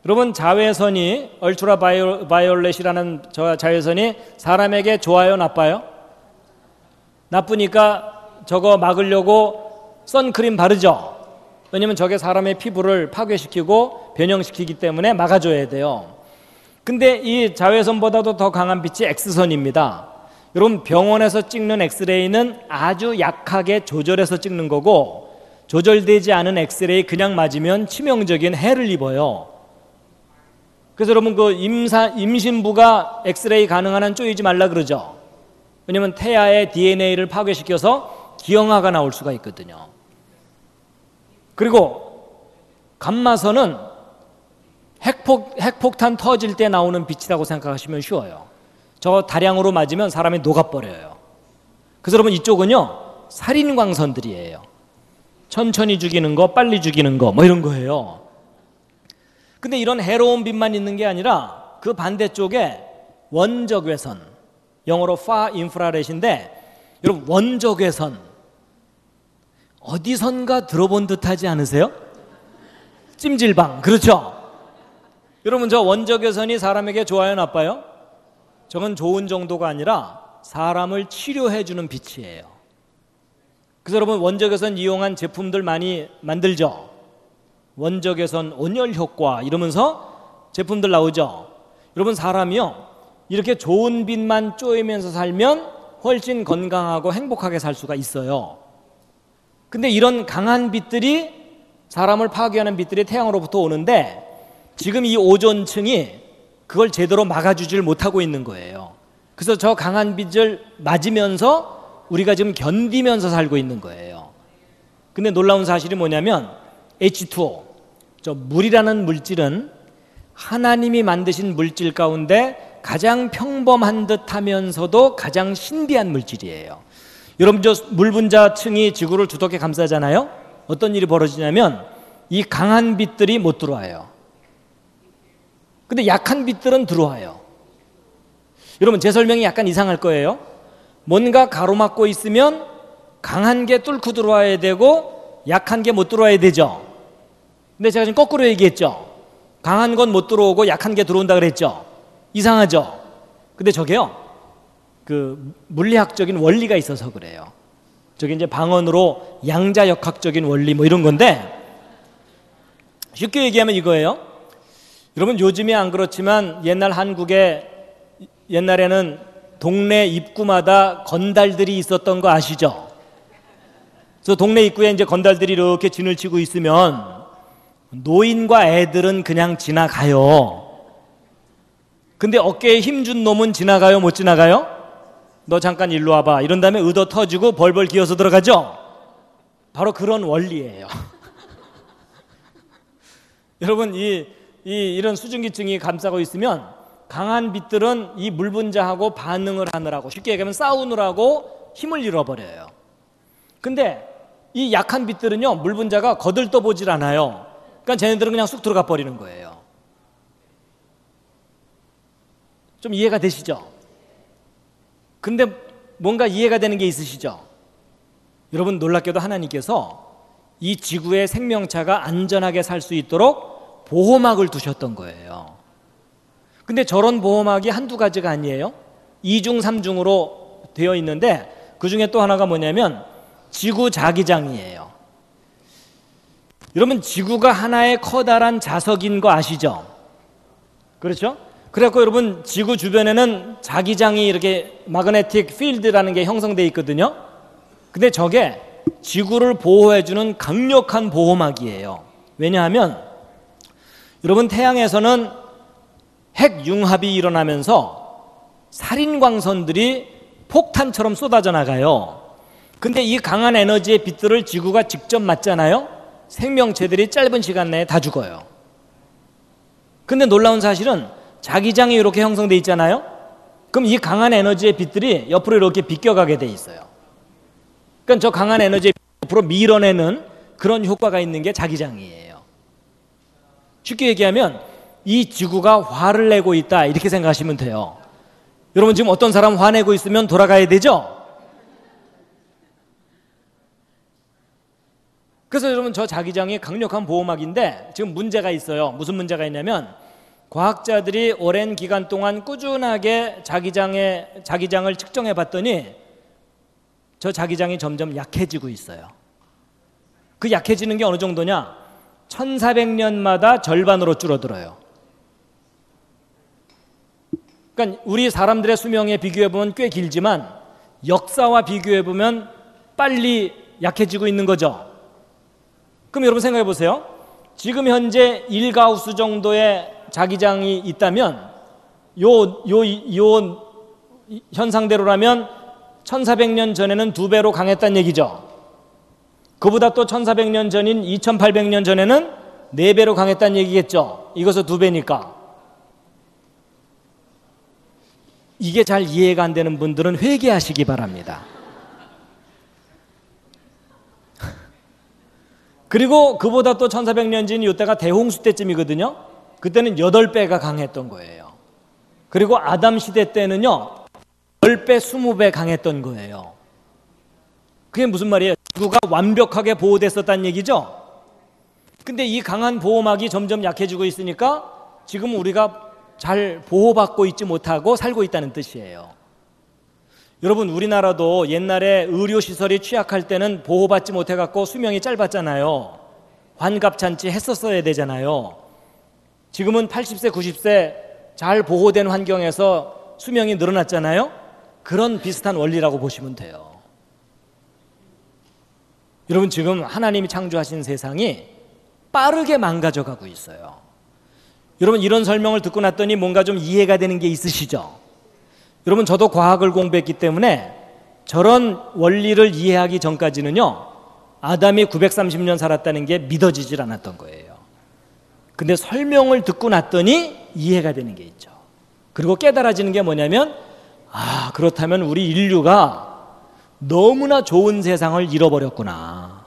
A: 여러분, 자외선이 얼트라 바이올렛이라는 저 자외선이 사람에게 좋아요, 나빠요? 나쁘니까 저거 막으려고 선크림 바르죠. 왜냐면 저게 사람의 피부를 파괴시키고 변형시키기 때문에 막아줘야 돼요. 근데 이 자외선보다도 더 강한 빛이 X선입니다. 여러분, 병원에서 찍는 엑스레이는 아주 약하게 조절해서 찍는 거고 조절되지 않은 엑스레이 그냥 맞으면 치명적인 해를 입어요. 그래서 여러분, 그 임신부가 엑스레이 가능한 한 쪼이지 말라 그러죠. 왜냐면 태아의 DNA를 파괴시켜서 기형아가 나올 수가 있거든요. 그리고 감마선은 핵폭탄 터질 때 나오는 빛이라고 생각하시면 쉬워요. 저 다량으로 맞으면 사람이 녹아버려요. 그래서 여러분, 이쪽은요 살인광선들이에요. 천천히 죽이는 거, 빨리 죽이는 거, 뭐 이런 거예요. 근데 이런 해로운 빛만 있는 게 아니라 그 반대쪽에 원적외선, 영어로 far infrared인데 여러분, 원적외선 어디선가 들어본 듯하지 않으세요? 찜질방, 그렇죠? 여러분, 저 원적외선이 사람에게 좋아요, 나빠요? 저건 좋은 정도가 아니라 사람을 치료해주는 빛이에요. 그래서 여러분, 원적외선 이용한 제품들 많이 만들죠? 원적외선, 온열 효과 이러면서 제품들 나오죠. 여러분, 사람이요 이렇게 좋은 빛만 쬐면서 살면 훨씬 건강하고 행복하게 살 수가 있어요. 근데 이런 강한 빛들이, 사람을 파괴하는 빛들이 태양으로부터 오는데 지금 이 오존층이 그걸 제대로 막아주질 못하고 있는 거예요. 그래서 저 강한 빛을 맞으면서 우리가 지금 견디면서 살고 있는 거예요. 근데 놀라운 사실이 뭐냐면 H2O, 저 물이라는 물질은 하나님이 만드신 물질 가운데 가장 평범한 듯 하면서도 가장 신비한 물질이에요. 여러분, 저 물 분자층이 지구를 두텁게 감싸잖아요. 어떤 일이 벌어지냐면 이 강한 빛들이 못 들어와요. 근데 약한 빛들은 들어와요. 여러분, 제 설명이 약간 이상할 거예요. 뭔가 가로막고 있으면 강한 게 뚫고 들어와야 되고 약한 게 못 들어와야 되죠. 근데 제가 지금 거꾸로 얘기했죠. 강한 건 못 들어오고 약한 게 들어온다 그랬죠. 이상하죠. 근데 저게요, 그 물리학적인 원리가 있어서 그래요. 저게 이제 방언으로 양자역학적인 원리 뭐 이런 건데, 쉽게 얘기하면 이거예요. 여러분, 요즘에 안 그렇지만 옛날 한국에, 옛날에는 동네 입구마다 건달들이 있었던 거 아시죠? 그래서 동네 입구에 이제 건달들이 이렇게 진을 치고 있으면 노인과 애들은 그냥 지나가요. 근데 어깨에 힘준 놈은 지나가요, 못 지나가요? 너 잠깐 일로 와봐 이런 다음에 의도 터지고 벌벌 기어서 들어가죠. 바로 그런 원리예요. 여러분, 이런 수증기층이 감싸고 있으면 강한 빛들은 이 물 분자하고 반응을 하느라고, 쉽게 얘기하면 싸우느라고 힘을 잃어버려요. 근데 이 약한 빛들은요, 물 분자가 거들떠 보질 않아요. 그러니까 쟤네들은 그냥 쑥 들어가 버리는 거예요. 좀 이해가 되시죠? 근데 뭔가 이해가 되는 게 있으시죠? 여러분, 놀랍게도 하나님께서 이 지구의 생명체가 안전하게 살 수 있도록 보호막을 두셨던 거예요. 근데 저런 보호막이 한두 가지가 아니에요. 2중, 3중으로 되어 있는데 그 중에 또 하나가 뭐냐면 지구 자기장이에요. 여러분, 지구가 하나의 커다란 자석인 거 아시죠? 그렇죠? 그래서 여러분, 지구 주변에는 자기장이 이렇게 마그네틱 필드라는 게 형성되어 있거든요. 근데 저게 지구를 보호해주는 강력한 보호막이에요. 왜냐하면 여러분, 태양에서는 핵융합이 일어나면서 살인광선들이 폭탄처럼 쏟아져 나가요. 근데 이 강한 에너지의 빛들을 지구가 직접 맞잖아요. 생명체들이 짧은 시간 내에 다 죽어요. 근데 놀라운 사실은 자기장이 이렇게 형성되어 있잖아요. 그럼 이 강한 에너지의 빛들이 옆으로 이렇게 비껴가게 돼 있어요. 그러니까 저 강한 에너지의 옆으로 밀어내는 그런 효과가 있는 게 자기장이에요. 쉽게 얘기하면 이 지구가 화를 내고 있다, 이렇게 생각하시면 돼요. 여러분, 지금 어떤 사람 화내고 있으면 돌아가야 되죠? 그래서 여러분, 저 자기장이 강력한 보호막인데 지금 문제가 있어요. 무슨 문제가 있냐면 과학자들이 오랜 기간 동안 꾸준하게 자기장을 측정해 봤더니 저 자기장이 점점 약해지고 있어요. 그 약해지는 게 어느 정도냐? 1400년마다 절반으로 줄어들어요. 그러니까 우리 사람들의 수명에 비교해보면 꽤 길지만 역사와 비교해보면 빨리 약해지고 있는 거죠. 그럼 여러분 생각해 보세요. 지금 현재 1가우스 정도의 자기장이 있다면 요 현상대로라면 1400년 전에는 2배로 강했다는 얘기죠. 그보다 또 1400년 전인 2800년 전에는 4배로 강했다는 얘기겠죠. 이것은 2배니까. 이게 잘 이해가 안 되는 분들은 회개하시기 바랍니다. 그리고 그보다 또 1400년 전 이때가 대홍수 때쯤이거든요. 그때는 8배가 강했던 거예요. 그리고 아담 시대 때는요 10배, 20배 강했던 거예요. 그게 무슨 말이에요? 지구가 완벽하게 보호됐었다는 얘기죠. 근데 이 강한 보호막이 점점 약해지고 있으니까 지금 우리가 잘 보호받고 있지 못하고 살고 있다는 뜻이에요. 여러분, 우리나라도 옛날에 의료시설이 취약할 때는 보호받지 못해갖고 수명이 짧았잖아요. 환갑잔치 했었어야 되잖아요. 지금은 80세, 90세 잘 보호된 환경에서 수명이 늘어났잖아요. 그런 비슷한 원리라고 보시면 돼요. 여러분, 지금 하나님이 창조하신 세상이 빠르게 망가져가고 있어요. 여러분, 이런 설명을 듣고 났더니 뭔가 좀 이해가 되는 게 있으시죠? 여러분, 저도 과학을 공부했기 때문에 저런 원리를 이해하기 전까지는요, 아담이 930년 살았다는 게 믿어지질 않았던 거예요. 근데 설명을 듣고 났더니 이해가 되는 게 있죠. 그리고 깨달아지는 게 뭐냐면, 아, 그렇다면 우리 인류가 너무나 좋은 세상을 잃어버렸구나.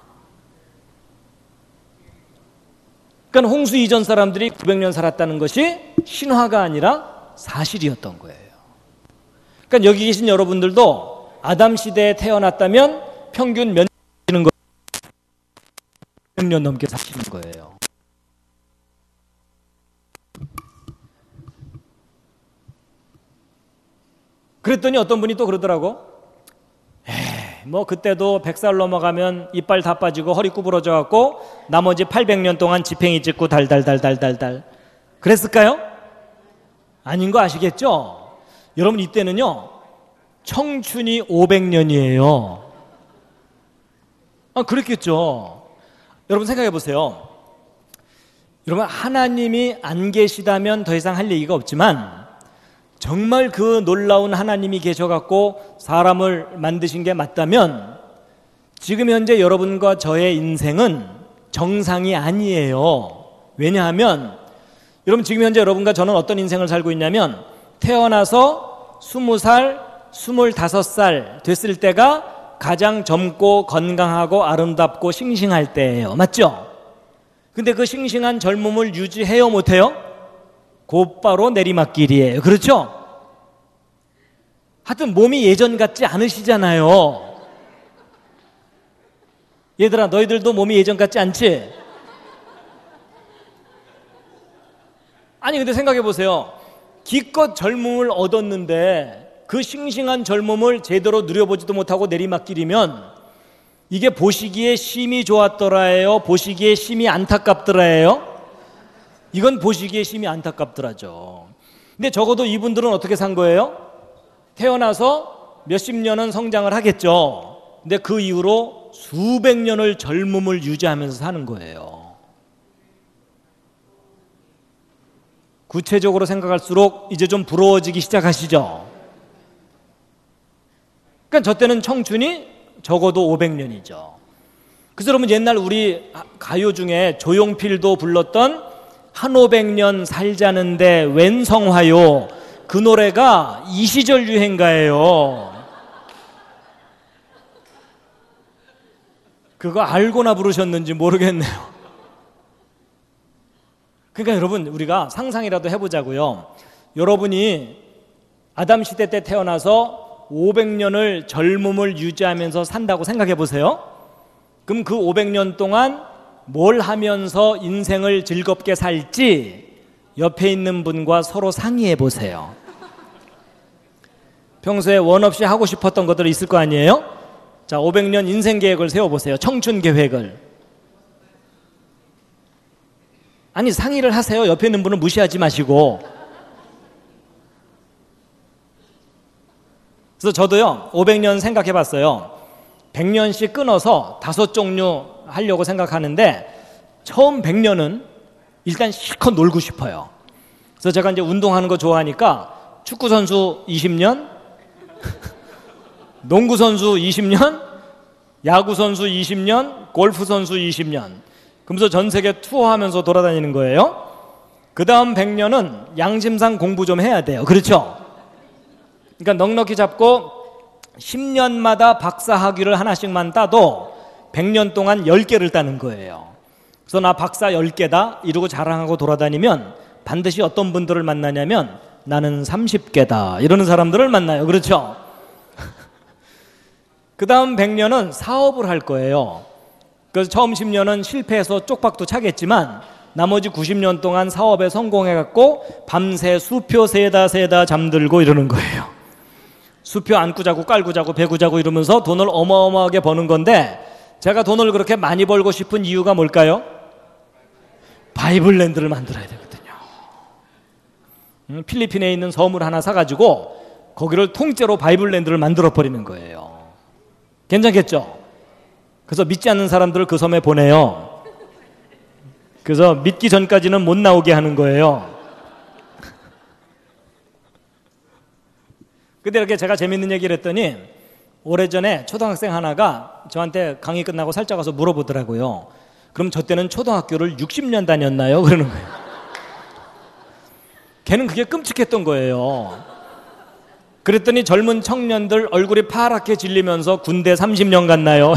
A: 그러니까 홍수 이전 사람들이 900년 살았다는 것이 신화가 아니라 사실이었던 거예요. 그러니까 여기 계신 여러분들도 아담 시대에 태어났다면 평균 몇 년 사시는 거예요? 100년 넘게 사시는 거예요. 그랬더니 어떤 분이 또 그러더라고. 뭐 그때도 100살 넘어가면 이빨 다 빠지고 허리 구부러져 갖고 나머지 800년 동안 지팽이 찢고 달달달달달달 그랬을까요? 아닌 거 아시겠죠? 여러분, 이때는요 청춘이 500년이에요. 아, 그랬겠죠. 여러분 생각해 보세요. 여러분, 하나님이 안 계시다면 더 이상 할 얘기가 없지만 정말 그 놀라운 하나님이 계셔갖고 사람을 만드신 게 맞다면 지금 현재 여러분과 저의 인생은 정상이 아니에요. 왜냐하면 여러분, 지금 현재 여러분과 저는 어떤 인생을 살고 있냐면 태어나서 20살, 25살 됐을 때가 가장 젊고 건강하고 아름답고 싱싱할 때예요. 맞죠? 근데 그 싱싱한 젊음을 유지해요, 못해요? 곧바로 내리막길이에요. 그렇죠? 하여튼 몸이 예전 같지 않으시잖아요. 얘들아, 너희들도 몸이 예전 같지 않지? 아니, 근데 생각해 보세요. 기껏 젊음을 얻었는데 그 싱싱한 젊음을 제대로 누려보지도 못하고 내리막길이면 이게 보시기에 심히 좋았더라예요? 보시기에 심히 안타깝더라예요? 이건 보시기에 심히 안타깝더라죠. 근데 적어도 이분들은 어떻게 산 거예요? 태어나서 몇십 년은 성장을 하겠죠. 근데 그 이후로 수백 년을 젊음을 유지하면서 사는 거예요. 구체적으로 생각할수록 이제 좀 부러워지기 시작하시죠. 그러니까 저 때는 청춘이 적어도 500년이죠. 그래서 여러분, 옛날 우리 가요 중에 조용필도 불렀던 한 500년 살자는데 웬 성화요, 그 노래가 이 시절 유행가예요. 그거 알고나 부르셨는지 모르겠네요. 그러니까 여러분, 우리가 상상이라도 해보자고요. 여러분이 아담 시대 때 태어나서 500년을 젊음을 유지하면서 산다고 생각해 보세요. 그럼 그 500년 동안 뭘 하면서 인생을 즐겁게 살지 옆에 있는 분과 서로 상의해 보세요. 평소에 원 없이 하고 싶었던 것들이 있을 거 아니에요? 자, 500년 인생 계획을 세워보세요. 청춘 계획을. 아니, 상의를 하세요. 옆에 있는 분은 무시하지 마시고. 그래서 저도요 500년 생각해 봤어요. 100년씩 끊어서 5종류 하려고 생각하는데 처음 100년은 일단 실컷 놀고 싶어요. 그래서 제가 이제 운동하는 거 좋아하니까 축구선수 20년, 농구선수 20년, 야구선수 20년, 골프선수 20년. 그러면서 전 세계 투어하면서 돌아다니는 거예요. 그 다음 100년은 양심상 공부 좀 해야 돼요. 그렇죠? 그러니까 넉넉히 잡고 10년마다 박사학위를 하나씩만 따도 100년 동안 10개를 따는 거예요. 그래서 나 박사 10개다 이러고 자랑하고 돌아다니면 반드시 어떤 분들을 만나냐면 나는 30개다 이러는 사람들을 만나요. 그렇죠? 그 다음 100년은 사업을 할 거예요. 그래서 처음 10년은 실패해서 쪽박도 차겠지만 나머지 90년 동안 사업에 성공해갖고 밤새 수표 세다 잠들고 이러는 거예요. 수표 안고 자고 깔고 자고 배고 자고 이러면서 돈을 어마어마하게 버는 건데 제가 돈을 그렇게 많이 벌고 싶은 이유가 뭘까요? 바이블랜드를 만들어야 되거든요. 필리핀에 있는 섬을 하나 사가지고 거기를 통째로 바이블랜드를 만들어버리는 거예요. 괜찮겠죠? 그래서 믿지 않는 사람들을 그 섬에 보내요. 그래서 믿기 전까지는 못 나오게 하는 거예요. 근데 이렇게 제가 재밌는 얘기를 했더니 오래전에 초등학생 하나가 저한테 강의 끝나고 살짝 와서 물어보더라고요. 그럼 저 때는 초등학교를 60년 다녔나요? 그러는 거예요. 걔는 그게 끔찍했던 거예요. 그랬더니 젊은 청년들 얼굴이 파랗게 질리면서 군대 30년 갔나요?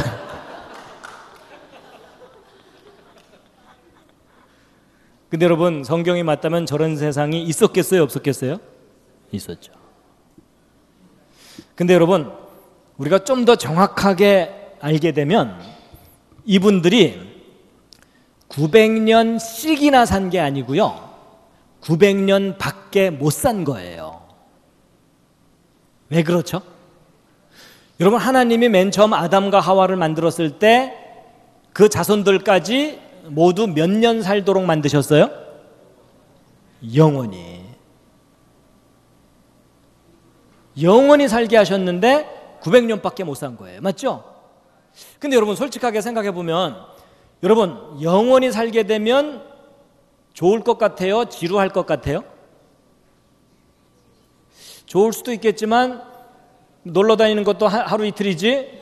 A: 근데 여러분, 성경이 맞다면 저런 세상이 있었겠어요? 없었겠어요? 있었죠. 근데 여러분, 우리가 좀 더 정확하게 알게 되면 이분들이 900년씩이나 산 게 아니고요, 900년 밖에 못 산 거예요. 왜 그렇죠? 여러분, 하나님이 맨 처음 아담과 하와를 만들었을 때 그 자손들까지 모두 몇 년 살도록 만드셨어요? 영원히 살게 하셨는데 900년밖에 못 산 거예요. 맞죠? 근데 여러분, 솔직하게 생각해 보면 여러분, 영원히 살게 되면 좋을 것 같아요? 지루할 것 같아요? 좋을 수도 있겠지만 놀러 다니는 것도 하루 이틀이지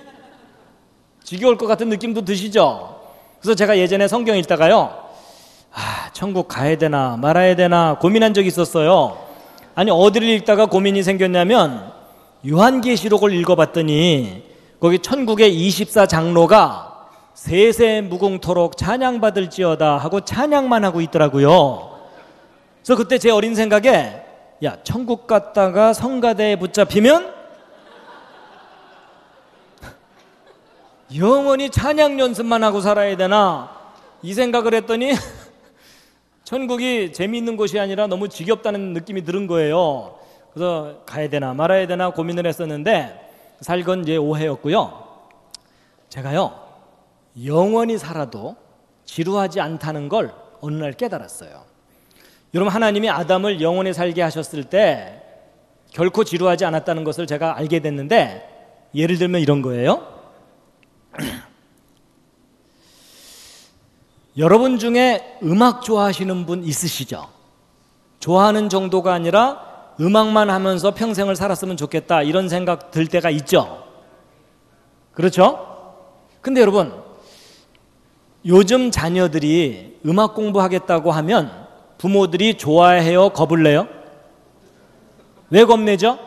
A: 지겨울 것 같은 느낌도 드시죠? 그래서 제가 예전에 성경 읽다가요, 천국 가야 되나 말아야 되나 고민한 적이 있었어요. 아니, 어디를 읽다가 고민이 생겼냐면 요한계시록을 읽어봤더니 거기 천국의 24장로가 세세 무궁토록 찬양받을지어다 하고 찬양만 하고 있더라고요. 그래서 그때 제 어린 생각에, 야, 천국 갔다가 성가대에 붙잡히면 영원히 찬양 연습만 하고 살아야 되나 이 생각을 했더니 천국이 재미있는 곳이 아니라 너무 지겹다는 느낌이 들은 거예요. 그래서 가야 되나 말아야 되나 고민을 했었는데 살건 제 오해였고요. 제가요, 영원히 살아도 지루하지 않다는 걸 어느 날 깨달았어요. 여러분, 하나님이 아담을 영원히 살게 하셨을 때 결코 지루하지 않았다는 것을 제가 알게 됐는데, 예를 들면 이런 거예요. 여러분 중에 음악 좋아하시는 분 있으시죠? 좋아하는 정도가 아니라 음악만 하면서 평생을 살았으면 좋겠다 이런 생각 들 때가 있죠? 그렇죠? 근데 여러분, 요즘 자녀들이 음악 공부하겠다고 하면 부모들이 좋아해요? 겁을 내요? 왜 겁내죠?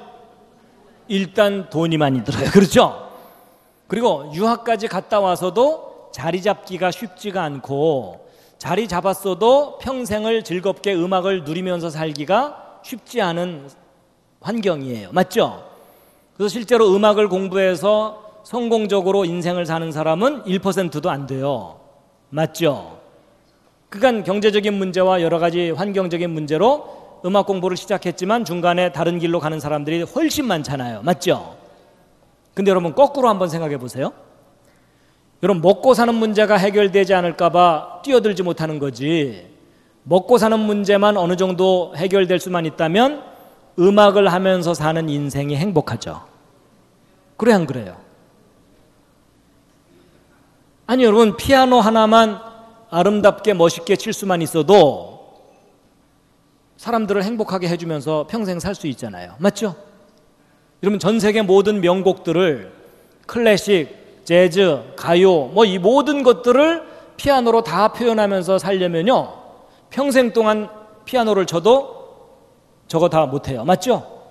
A: 일단 돈이 많이 들어요. 그렇죠? 그리고 유학까지 갔다 와서도 자리 잡기가 쉽지가 않고, 자리 잡았어도 평생을 즐겁게 음악을 누리면서 살기가 쉽지 않은 환경이에요. 맞죠? 그래서 실제로 음악을 공부해서 성공적으로 인생을 사는 사람은 1%도 안 돼요. 맞죠? 그러니까 경제적인 문제와 여러 가지 환경적인 문제로 음악 공부를 시작했지만 중간에 다른 길로 가는 사람들이 훨씬 많잖아요. 맞죠? 근데 여러분, 거꾸로 한번 생각해 보세요. 여러분, 먹고 사는 문제가 해결되지 않을까 봐 뛰어들지 못하는 거지, 먹고 사는 문제만 어느 정도 해결될 수만 있다면 음악을 하면서 사는 인생이 행복하죠. 그래, 안 그래요? 아니, 여러분, 피아노 하나만 아름답게 멋있게 칠 수만 있어도 사람들을 행복하게 해주면서 평생 살 수 있잖아요. 맞죠? 여러분, 전 세계 모든 명곡들을 클래식, 재즈, 가요, 이 모든 것들을 피아노로 다 표현하면서 살려면요, 평생 동안 피아노를 쳐도 저거 다 못해요. 맞죠?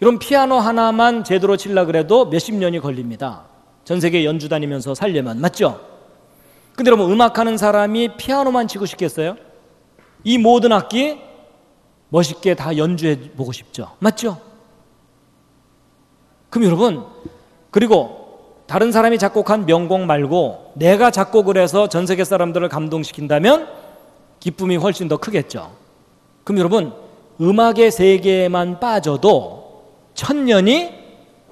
A: 여러분, 피아노 하나만 제대로 치려고 그래도 몇십 년이 걸립니다. 전 세계 연주 다니면서 살려면. 맞죠? 근데 여러분, 음악하는 사람이 피아노만 치고 싶겠어요? 이 모든 악기 멋있게 다 연주해 보고 싶죠. 맞죠? 그럼 여러분, 그리고 다른 사람이 작곡한 명곡 말고 내가 작곡을 해서 전 세계 사람들을 감동시킨다면 기쁨이 훨씬 더 크겠죠. 그럼 여러분, 음악의 세계에만 빠져도 1000년이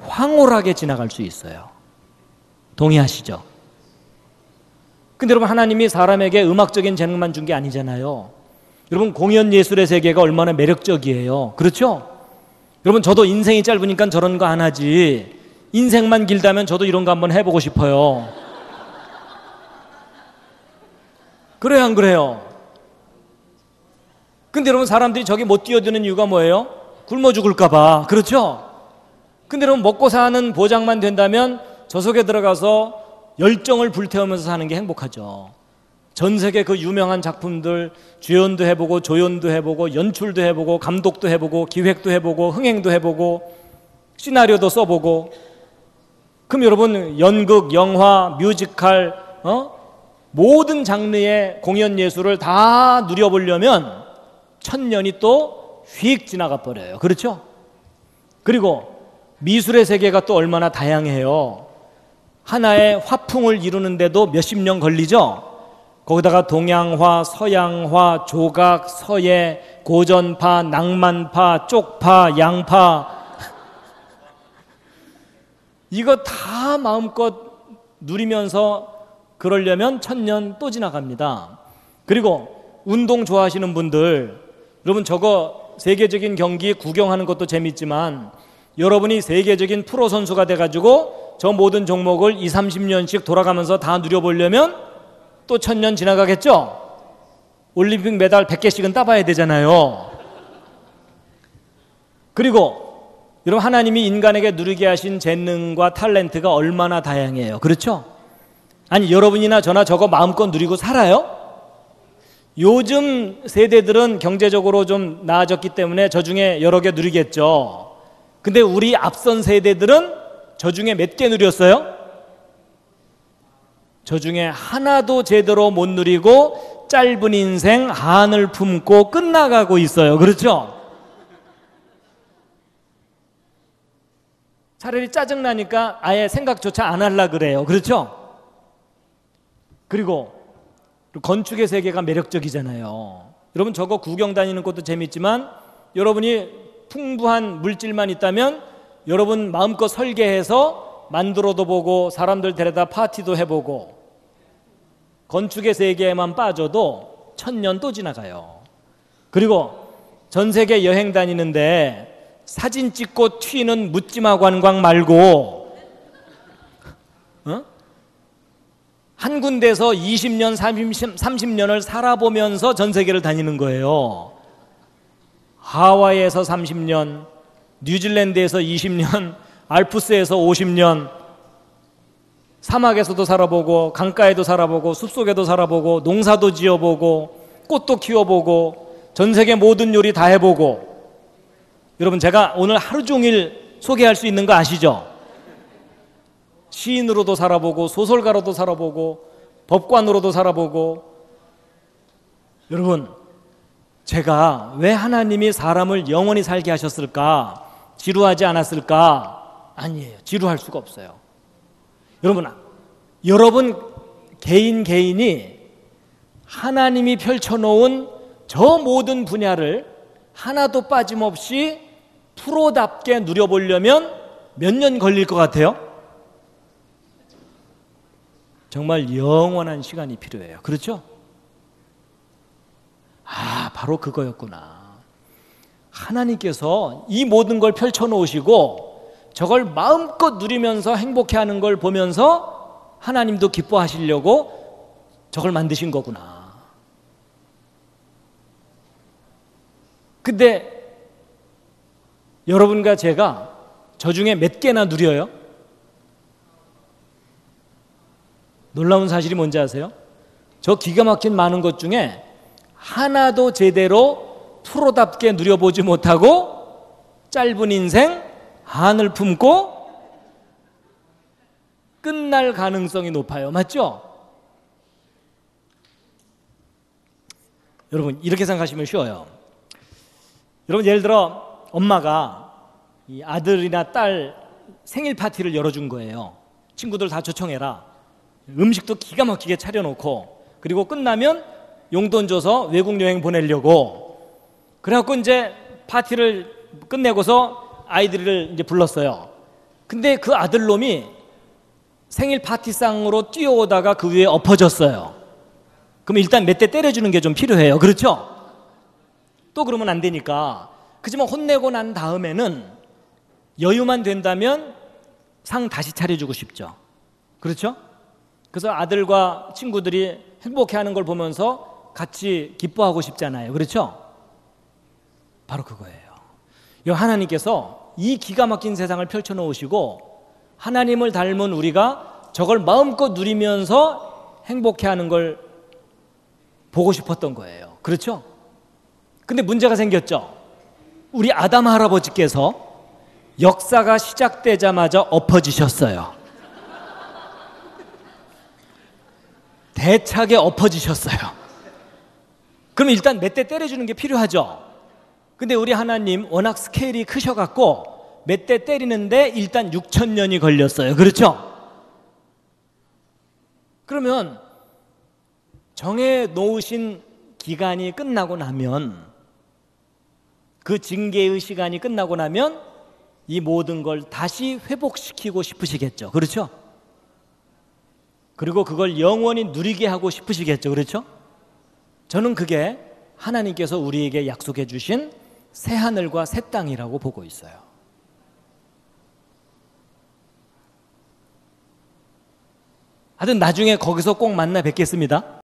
A: 황홀하게 지나갈 수 있어요. 동의하시죠? 근데 여러분, 하나님이 사람에게 음악적인 재능만 준 게 아니잖아요. 여러분, 공연 예술의 세계가 얼마나 매력적이에요. 그렇죠? 여러분, 저도 인생이 짧으니까 저런 거 안 하지. 인생만 길다면 저도 이런 거 한번 해보고 싶어요. 그래요, 안 그래요? 근데 여러분, 사람들이 저기 못 뛰어드는 이유가 뭐예요? 굶어 죽을까 봐. 그렇죠? 근데 여러분, 먹고 사는 보장만 된다면 저 속에 들어가서 열정을 불태우면서 사는 게 행복하죠. 전 세계 그 유명한 작품들 주연도 해보고 조연도 해보고 연출도 해보고 감독도 해보고 기획도 해보고 흥행도 해보고 시나리오도 써보고, 그럼 여러분, 연극, 영화, 뮤지컬, 모든 장르의 공연 예술을 다 누려보려면 1000년이 또 휙 지나가 버려요. 그렇죠? 그리고 미술의 세계가 또 얼마나 다양해요. 하나의 화풍을 이루는데도 몇십 년 걸리죠? 거기다가 동양화, 서양화, 조각, 서예, 고전파, 낭만파, 쪽파, 양파 이거 다 마음껏 누리면서 그러려면 1000년 또 지나갑니다. 그리고 운동 좋아하시는 분들, 여러분, 저거 세계적인 경기 구경하는 것도 재밌지만 여러분이 세계적인 프로 선수가 돼가지고 저 모든 종목을 20, 30년씩 돌아가면서 다 누려보려면 또 1000년 지나가겠죠? 올림픽 메달 100개씩은 따봐야 되잖아요. 그리고 여러분, 하나님이 인간에게 누리게 하신 재능과 탤런트가 얼마나 다양해요. 그렇죠? 아니, 여러분이나 저나 저거 마음껏 누리고 살아요? 요즘 세대들은 경제적으로 좀 나아졌기 때문에 저 중에 여러 개 누리겠죠. 근데 우리 앞선 세대들은 저 중에 몇 개 누렸어요? 저 중에 하나도 제대로 못 누리고 짧은 인생 한을 품고 끝나가고 있어요. 그렇죠? 차라리 짜증나니까 아예 생각조차 안 하려고 그래요. 그렇죠? 그리고 건축의 세계가 매력적이잖아요. 여러분, 저거 구경 다니는 것도 재밌지만 여러분이 풍부한 물질만 있다면 여러분 마음껏 설계해서 만들어도 보고 사람들 데려다 파티도 해보고, 건축의 세계에만 빠져도 1000년 또 지나가요. 그리고 전 세계 여행 다니는데 사진 찍고 튀는 묻지마 관광 말고 한 군데서 20년, 30년을 살아보면서 전 세계를 다니는 거예요. 하와이에서 30년, 뉴질랜드에서 20년, 알프스에서 50년, 사막에서도 살아보고 강가에도 살아보고 숲속에도 살아보고 농사도 지어보고 꽃도 키워보고 전 세계 모든 요리 다 해보고. 여러분, 제가 오늘 하루 종일 소개할 수 있는 거 아시죠? 시인으로도 살아보고 소설가로도 살아보고 법관으로도 살아보고. 여러분, 제가 왜 하나님이 사람을 영원히 살게 하셨을까? 지루하지 않았을까? 아니에요. 지루할 수가 없어요. 여러분 개인이 하나님이 펼쳐놓은 저 모든 분야를 하나도 빠짐없이 프로답게 누려보려면 몇 년 걸릴 것 같아요? 정말 영원한 시간이 필요해요. 그렇죠? 바로 그거였구나. 하나님께서 이 모든 걸 펼쳐놓으시고 저걸 마음껏 누리면서 행복해하는 걸 보면서 하나님도 기뻐하시려고 저걸 만드신 거구나. 근데 여러분과 제가 저 중에 몇 개나 누려요? 놀라운 사실이 뭔지 아세요? 저 기가 막힌 많은 것 중에 하나도 제대로 프로답게 누려보지 못하고 짧은 인생 한을 품고 끝날 가능성이 높아요. 맞죠? 여러분, 이렇게 생각하시면 쉬워요. 여러분, 예를 들어 엄마가 이 아들이나 딸 생일 파티를 열어준 거예요. 친구들 다 초청해라. 음식도 기가 막히게 차려놓고, 그리고 끝나면 용돈 줘서 외국 여행 보내려고. 그래갖고 이제 파티를 끝내고서 아이들을 이제 불렀어요. 근데 그 아들놈이 생일 파티상으로 뛰어오다가 그 위에 엎어졌어요. 그럼 일단 몇 대 때려주는 게 좀 필요해요. 그렇죠? 또 그러면 안 되니까. 그지만 혼내고 난 다음에는 여유만 된다면 상 다시 차려주고 싶죠. 그렇죠? 그래서 아들과 친구들이 행복해하는 걸 보면서 같이 기뻐하고 싶잖아요. 그렇죠? 바로 그거예요. 하나님께서 이 기가 막힌 세상을 펼쳐놓으시고 하나님을 닮은 우리가 저걸 마음껏 누리면서 행복해하는 걸 보고 싶었던 거예요. 그렇죠? 근데 문제가 생겼죠. 우리 아담 할아버지께서 역사가 시작되자마자 엎어지셨어요. 대차게 엎어지셨어요. 그럼 일단 몇 대 때려주는 게 필요하죠. 근데 우리 하나님 워낙 스케일이 크셔갖고 몇 대 때리는데 일단 6,000년이 걸렸어요. 그렇죠? 그러면 정해 놓으신 기간이 끝나고 나면, 그 징계의 시간이 끝나고 나면 이 모든 걸 다시 회복시키고 싶으시겠죠. 그렇죠? 그리고 그걸 영원히 누리게 하고 싶으시겠죠. 그렇죠? 저는 그게 하나님께서 우리에게 약속해 주신 새하늘과 새 땅이라고 보고 있어요. 하여튼 나중에 거기서 꼭 만나 뵙겠습니다.